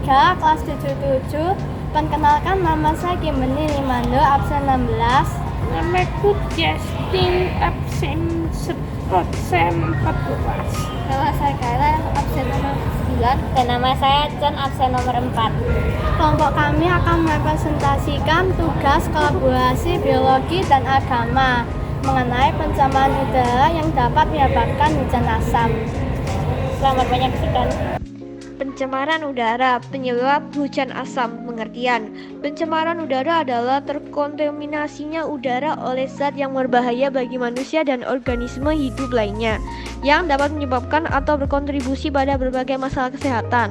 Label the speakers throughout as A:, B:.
A: 3 kelas 77. Perkenalkan, nama saya Kimberly Limando, absen 16.
B: Namaku Justin, absen 14.
A: Nama saya Kayla, absen nomor 9.
C: Dan nama saya Chen, absen nomor 4.
A: Kelompok kami akan merepresentasikan tugas kolaborasi biologi dan agama mengenai pencemaran udara yang dapat menyebabkan hujan asam.
C: Selamat menyaksikan.
D: Pencemaran udara, penyebab hujan asam. Pengertian: pencemaran udara adalah terkontaminasinya udara oleh zat yang berbahaya bagi manusia dan organisme hidup lainnya, yang dapat menyebabkan atau berkontribusi pada berbagai masalah kesehatan.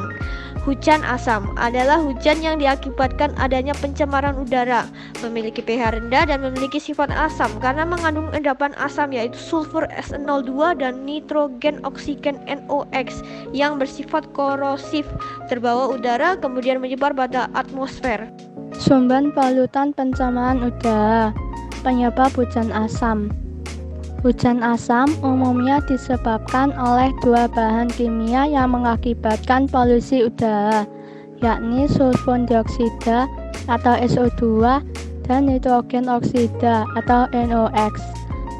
D: Hujan asam adalah hujan yang diakibatkan adanya pencemaran udara, memiliki pH rendah dan memiliki sifat asam karena mengandung endapan asam yaitu sulfur SN02 dan nitrogen oksigen NOx yang bersifat korosif, terbawa udara kemudian menyebar pada atmosfer.
A: Sumber polutan pencemaran udara. Penyebab hujan asam. Hujan asam umumnya disebabkan oleh dua bahan kimia yang mengakibatkan polusi udara, yakni sulfur dioksida atau SO2 dan nitrogen oksida atau NOx.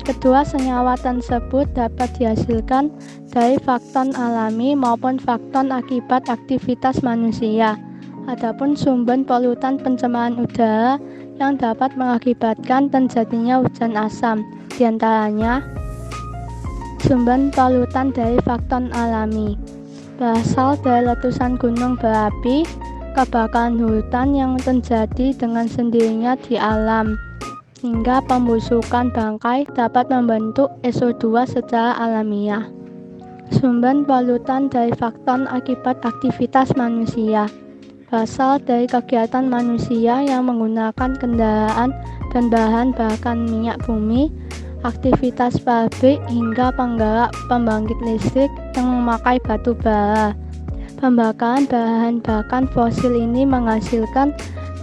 A: Kedua senyawa tersebut dapat dihasilkan dari faktor alami maupun faktor akibat aktivitas manusia. Adapun sumber polutan pencemaran udara yang dapat mengakibatkan terjadinya hujan asam, diantaranya sumber polutan dari faktor alami, berasal dari letusan gunung berapi, kebakaran hutan yang terjadi dengan sendirinya di alam, hingga pembusukan bangkai dapat membentuk SO2 secara alamiah. Sumber polutan dari faktor akibat aktivitas manusia, berasal dari kegiatan manusia yang menggunakan kendaraan dan bahan bakar minyak bumi, aktivitas pabrik hingga penggerak pembangkit listrik yang memakai batu bara. Pembakaran bahan bakar fosil ini menghasilkan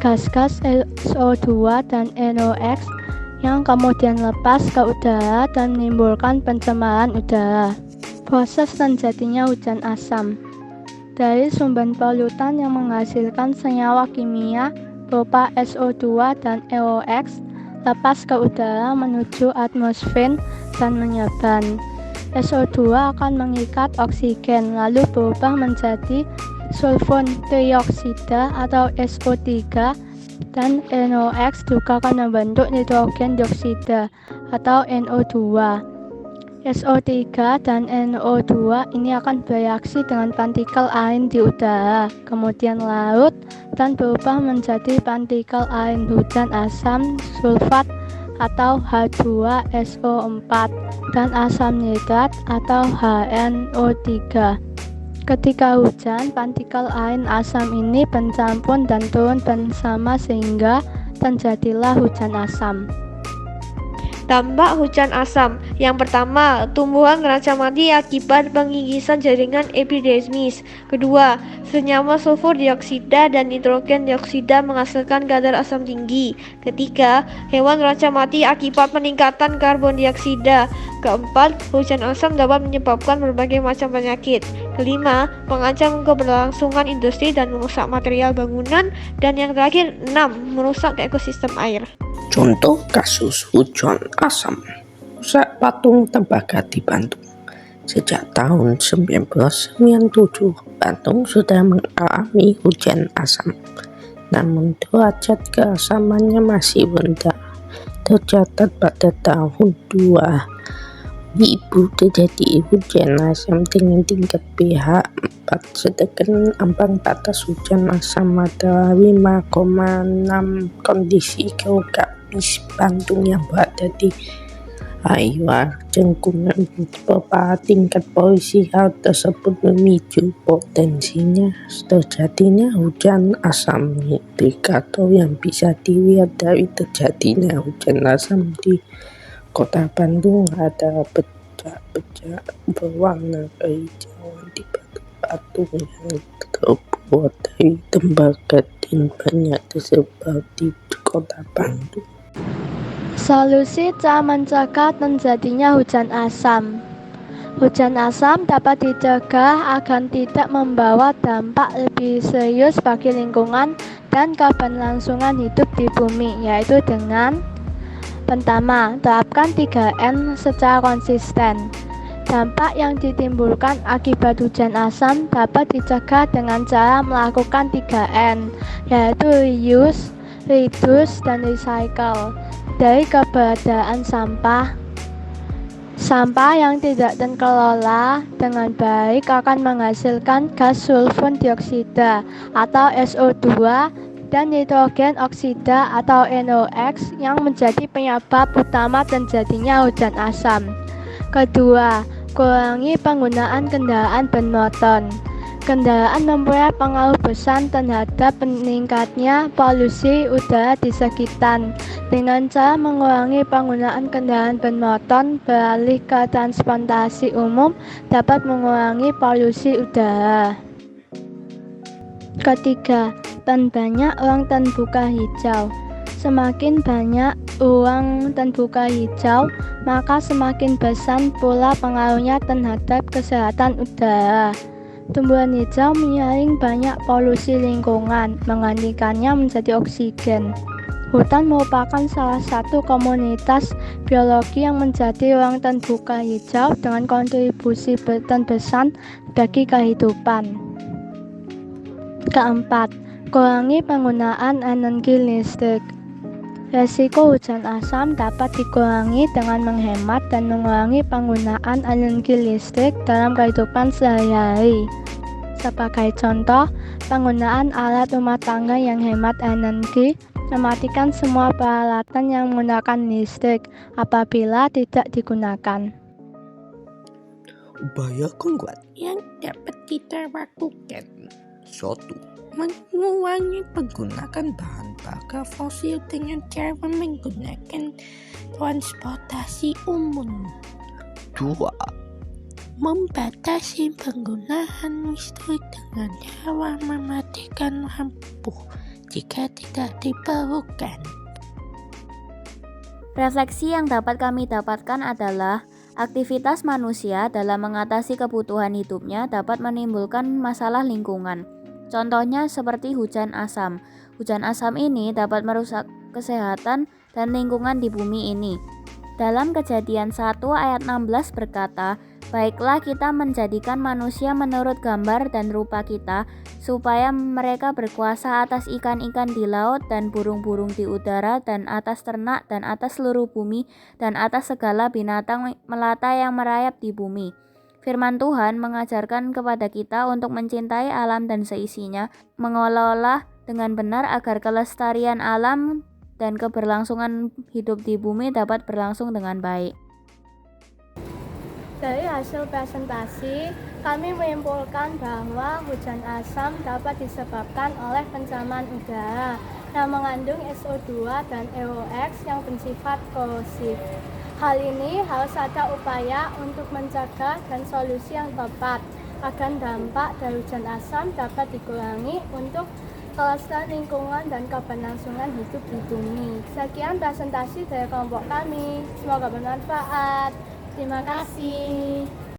A: gas-gas SO2 dan NOx yang kemudian lepas ke udara dan menimbulkan pencemaran udara. Proses terjadinya hujan asam dari sumber polutan yang menghasilkan senyawa kimia berupa SO2 dan NOx lepas ke udara menuju atmosfer dan menyebar. SO2 akan mengikat oksigen lalu berubah menjadi sulfur trioksida atau SO3 dan NOx juga akan membentuk nitrogen dioksida atau NO2. SO3 dan NO2 ini akan bereaksi dengan partikel air di udara, kemudian larut dan berubah menjadi partikel air hujan asam sulfat atau H2SO4 dan asam nitrat atau HNO3. Ketika hujan, partikel air asam ini bercampur dan turun bersama sehingga terjadilah hujan asam.
D: Dampak hujan asam. Yang pertama, tumbuhan terancam mati akibat pengigisan jaringan epidermis. Kedua, senyawa sulfur dioksida dan nitrogen dioksida menghasilkan kadar asam tinggi. Ketiga, hewan terancam mati akibat peningkatan karbon dioksida. Keempat, hujan asam dapat menyebabkan berbagai macam penyakit. Kelima, mengancam keberlangsungan industri dan merusak material bangunan. Dan yang terakhir, 6, merusak ekosistem air.
B: Contoh kasus hujan asam. Rusak patung tembaga di Bandung. Sejak tahun 1997, Bandung sudah mengalami hujan asam. Namun derajat keasamannya masih rendah. Tercatat pada tahun 2000 terjadi hujan asam dengan tingkat pH 4, sedangkan ambang batas hujan asam adalah 5,6. Kondisi geografis Bandung yang berada di area lingkungan beberapa tingkat polisi, hal tersebut memicu potensinya terjadinya hujan asam. Indikator yang bisa dilihat dari terjadinya hujan asam di Kota Bandung ada pecah-pecah berwarna kehijauan di batu-batu yang terbuat dari tembaga dan banyak tersebar di Kota Bandung.
A: Solusi cara mencegah terjadinya hujan asam. Hujan asam dapat dicegah agar tidak membawa dampak lebih serius bagi lingkungan dan keberlangsungan hidup di bumi, yaitu dengan pertama, terapkan 3N secara konsisten. Dampak yang ditimbulkan akibat hujan asam dapat dicegah dengan cara melakukan 3N, yaitu reuse, reduce, dan recycle. Dari keberadaan sampah, sampah yang tidak terkelola dengan baik akan menghasilkan gas sulfur dioksida atau SO2 dan nitrogen oksida atau NOx yang menjadi penyebab utama terjadinya hujan asam. Kedua, kurangi penggunaan kendaraan bermotor. Kendaraan mempunyai pengaruh besar terhadap meningkatnya polusi udara di sekitar. Dengan cara mengurangi penggunaan kendaraan bermotor, beralih ke transportasi umum dapat mengurangi polusi udara. Ketiga, perbanyak ruang terbuka hijau. Semakin banyak ruang terbuka hijau, maka semakin besar pula pengaruhnya terhadap kesehatan udara. Tumbuhan hijau menyaring banyak polusi lingkungan, menggantikannya menjadi oksigen. Hutan merupakan salah satu komunitas biologi yang menjadi ruang terbuka hijau dengan kontribusi terbesar bagi kehidupan. Keempat, kurangi penggunaan energi listrik. Resiko hujan asam dapat dikurangi dengan menghemat dan mengurangi penggunaan energi listrik dalam kehidupan sehari-hari. Sebagai contoh, penggunaan alat rumah tangga yang hemat energi, mematikan semua peralatan yang menggunakan listrik apabila tidak digunakan.
B: Upaya konkret yang dapat kita lakukan. 1. Mengurangi penggunaan bahan bakar fosil dengan cara menggunakan transportasi umum. 2. Membatasi penggunaan listrik dengan cara mematikan lampu jika tidak diperlukan.
C: Refleksi yang dapat kami dapatkan adalah aktivitas manusia dalam mengatasi kebutuhan hidupnya dapat menimbulkan masalah lingkungan. Contohnya seperti hujan asam. Hujan asam ini dapat merusak kesehatan dan lingkungan di bumi ini. Dalam Kejadian 1 ayat 16 berkata, "Baiklah kita menjadikan manusia menurut gambar dan rupa kita, supaya mereka berkuasa atas ikan-ikan di laut dan burung-burung di udara dan atas ternak dan atas seluruh bumi dan atas segala binatang melata yang merayap di bumi." Firman Tuhan mengajarkan kepada kita untuk mencintai alam dan seisinya, mengelola dengan benar agar kelestarian alam dan keberlangsungan hidup di bumi dapat berlangsung dengan baik.
A: Dari hasil presentasi, kami menyimpulkan bahwa hujan asam dapat disebabkan oleh pencemaran udara yang mengandung SO2 dan NOx yang bersifat korosif. Hal ini harus ada upaya untuk mencegah dan solusi yang tepat agar dampak dari hujan asam dapat dikurangi untuk kelestarian lingkungan dan keberlangsungan hidup di bumi. Sekian presentasi dari kelompok kami. Semoga bermanfaat. Terima kasih.